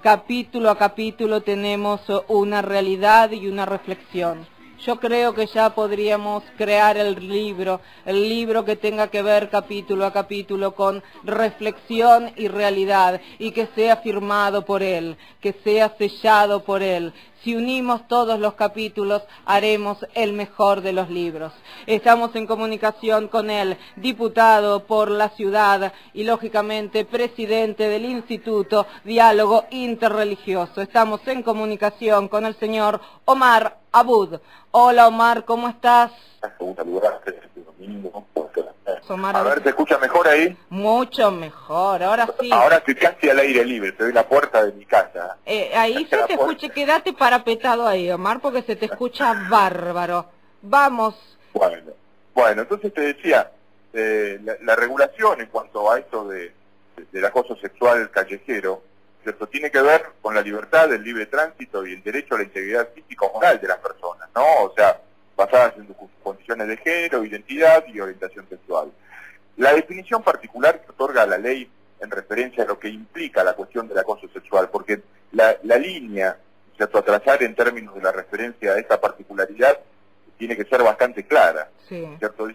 Capítulo a capítulo tenemos una realidad y una reflexión. Yo creo que ya podríamos crear el libro que tenga que ver capítulo a capítulo con reflexión y realidad, y que sea firmado por él, que sea sellado por él. Si unimos todos los capítulos, haremos el mejor de los libros. Estamos en comunicación con él, diputado por la ciudad y, lógicamente, presidente del Instituto Diálogo Interreligioso. Estamos en comunicación con el señor Omar Abud. Hola, Omar, ¿cómo estás? Omar, a ver, ¿te escucha mejor ahí? Mucho mejor, ahora sí. Ahora estoy casi al aire libre, estoy en la puerta de mi casa. Ahí se te escucha, quédate parapetado ahí, Omar, porque se te escucha bárbaro. Vamos. Bueno, entonces te decía, la regulación en cuanto a esto del acoso sexual callejero, ¿cierto? Tiene que ver con la libertad, el libre tránsito y el derecho a la integridad física o moral de las personas, ¿no? O sea, basadas en sus condiciones de género, identidad y orientación sexual. La definición particular que otorga la ley en referencia a lo que implica la cuestión del acoso sexual, porque la línea, ¿cierto?, a trazar en términos de la referencia a esta particularidad tiene que ser bastante clara, sí, ¿cierto?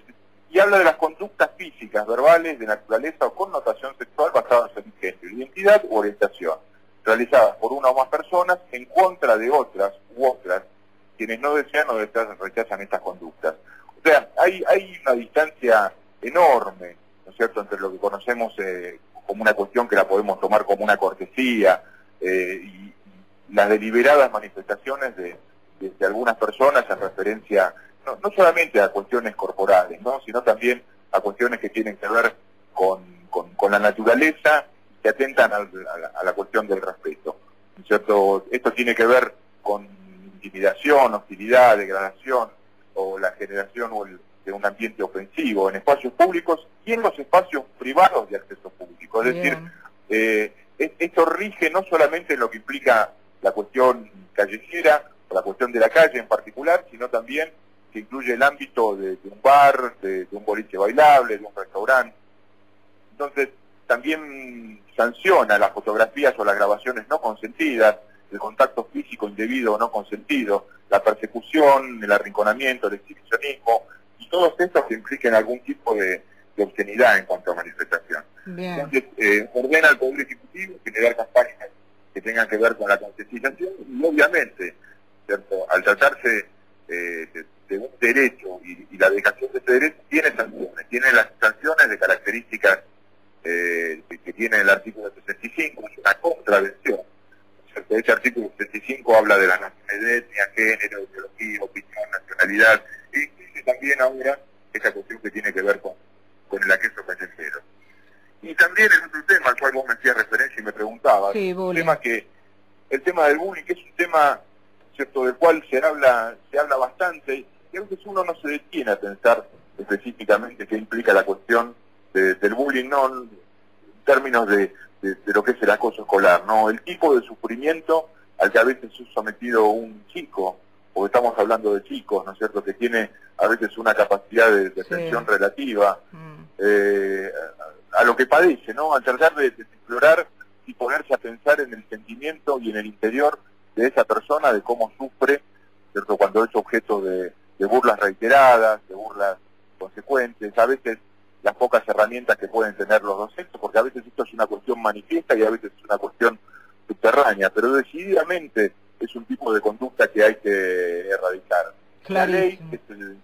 Y habla de las conductas físicas, verbales, de naturaleza o connotación sexual basadas en género, identidad u orientación, realizadas por una o más personas en contra de otras u otras, quienes no desean o rechazan estas conductas. O sea, hay una distancia enorme, ¿no es cierto?, entre lo que conocemos como una cuestión que la podemos tomar como una cortesía y las deliberadas manifestaciones de algunas personas en referencia no solamente a cuestiones corporales, ¿no?, sino también a cuestiones que tienen que ver con la naturaleza, que atentan a la cuestión del respeto, ¿no es cierto? Esto tiene que ver con intimidación, hostilidad, degradación o la generación de un ambiente ofensivo en espacios públicos y en los espacios privados de acceso público. Es decir, esto rige no solamente en lo que implica la cuestión callejera, o la cuestión de la calle en particular, sino también que incluye el ámbito de un bar, de un boliche bailable, de un restaurante. Entonces, también sanciona las fotografías o las grabaciones no consentidas, el contacto físico indebido o no consentido, la persecución, el arrinconamiento, el exhibicionismo, y todos estos que impliquen algún tipo de obscenidad en cuanto a manifestación. Bien. Entonces, ordena al Poder Ejecutivo generar campañas que tengan que ver con la concientización y, obviamente, ¿cierto?, al tratarse de un derecho y la dedicación de ese derecho, tiene sanciones, tiene las sanciones de características que tiene el artículo 65, es una contravención. Ese artículo 65 habla de la nacionalidad, etnia, género, ideología, opinión, nacionalidad, y también ahora esa cuestión que tiene que ver con el acoso callejero. Y también el otro tema al cual vos me hacías referencia y me preguntabas, sí, el tema del bullying, que es un tema, ¿cierto?, del cual se habla bastante, y a veces uno no se detiene a pensar específicamente qué implica la cuestión del bullying, no en términos de lo que es el acoso escolar, ¿no? El tipo de sufrimiento al que a veces es sometido un chico, porque estamos hablando de chicos, ¿no es cierto?, que tiene a veces una capacidad de atención relativa a lo que padece, ¿no? Al tratar de explorar y ponerse a pensar en el sentimiento y en el interior de esa persona, de cómo sufre, ¿cierto?, cuando es objeto de burlas reiteradas, de burlas consecuentes, a veces las pocas herramientas que pueden tener los docentes, porque a veces esto es una cuestión manifiesta y a veces es una cuestión subterránea, pero decididamente es un tipo de conducta que hay que erradicar. La ley, que es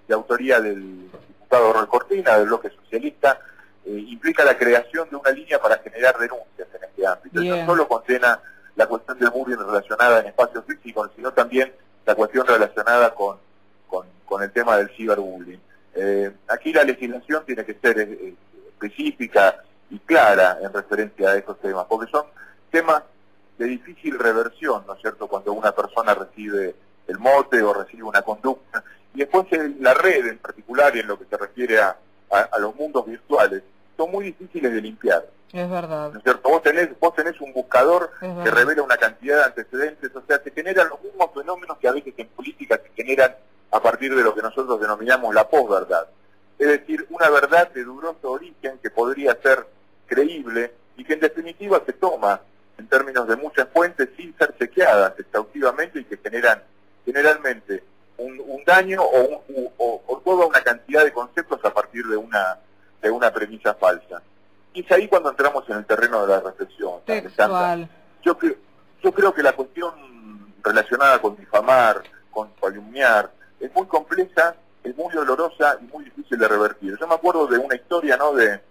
de autoría del diputado Roy Cortina, del bloque socialista, implica la creación de una línea para generar denuncias en este ámbito. No solo condena la cuestión del bullying relacionada en espacios físicos, sino también la cuestión relacionada con el tema del ciberbullying. Aquí la legislación tiene que ser específica y clara en referencia a esos temas, porque son temas de difícil reversión, ¿no es cierto?, cuando una persona recibe el mote o recibe una conducta, y después en la red en particular y en lo que se refiere a los mundos virtuales, son muy difíciles de limpiar. Es verdad. ¿No es cierto? Vos tenés un buscador que revela una cantidad de antecedentes, o sea, se generan los mismos fenómenos que a veces en política se generan a partir de lo que nosotros denominamos la posverdad. Es decir, una verdad de dudoso origen que podría ser creíble y que en definitiva se toma en términos de muchas fuentes sin ser chequeadas exhaustivamente y que generan generalmente un daño o toda una cantidad de conceptos a partir de una premisa falsa. Y es ahí cuando entramos en el terreno de la reflexión. Textual. Yo creo que la cuestión relacionada con difamar, con calumniar, es muy compleja, es muy dolorosa y muy difícil de revertir. Yo me acuerdo de una historia, ¿no?, de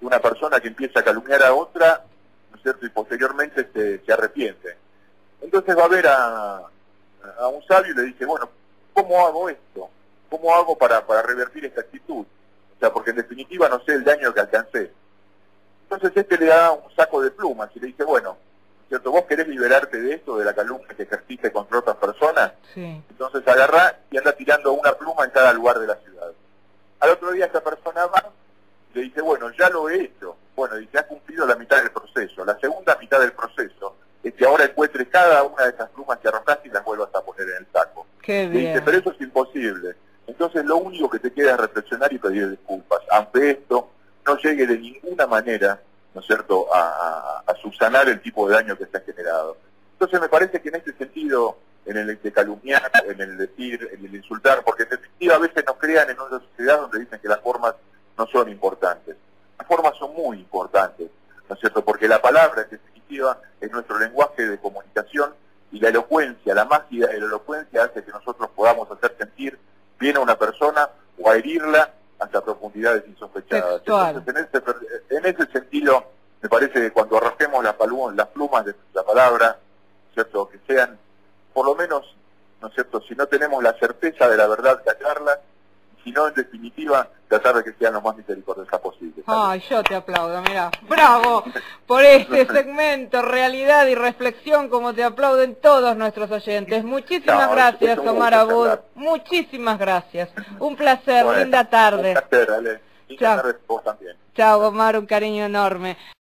una persona que empieza a calumniar a otra, ¿no es cierto?, y posteriormente se arrepiente. Entonces va a ver a un sabio y le dice, bueno, ¿cómo hago esto? ¿Cómo hago para revertir esta actitud? O sea, porque en definitiva no sé el daño que alcancé. Entonces este le da un saco de plumas y le dice, bueno, ¿cierto? ¿Vos querés liberarte de esto, de la calumnia que ejerciste contra otras personas? Sí. Entonces agarrá y anda tirando una pluma en cada lugar de la ciudad. Al otro día esta persona va y le dice, bueno, ya lo he hecho. Bueno, dice, has cumplido la mitad del proceso. La segunda mitad del proceso es que ahora encuentres cada una de esas plumas que arrojaste y las vuelvas a poner en el saco. Qué Le bien. dice, pero eso es imposible. Entonces lo único que te queda es reflexionar y pedir disculpas. Aunque esto no llegue de ninguna manera, ¿no es cierto?, a subsanar el tipo de daño que se ha generado. Entonces me parece que en este sentido, en el de calumniar, en el decir, en el insultar, porque en definitiva a veces nos crean en una sociedad donde dicen que las formas no son importantes. Las formas son muy importantes, ¿no es cierto?, porque la palabra en definitiva es nuestro lenguaje de comunicación y la elocuencia, la magia de la elocuencia hace que nosotros podamos hacer sentir bien a una persona o a herirla hasta profundidades insospechadas. Textual. Entonces, en ese sentido, me parece que cuando arrojemos las plumas de la palabra, ¿cierto?, que sean, por lo menos, ¿no es cierto?, si no tenemos la certeza de la verdad, callarla, sino en definitiva tratar de que sean lo más misericordiosas posible. Ay, yo te aplaudo, mirá. ¡Bravo! Por este segmento, realidad y reflexión, como te aplauden todos nuestros oyentes. Muchísimas gracias, Omar Abud. Muchísimas gracias. Un placer, Bueno, linda tarde. Un placer, Ale. Linda tarde vos también. Chao, Omar, un cariño enorme.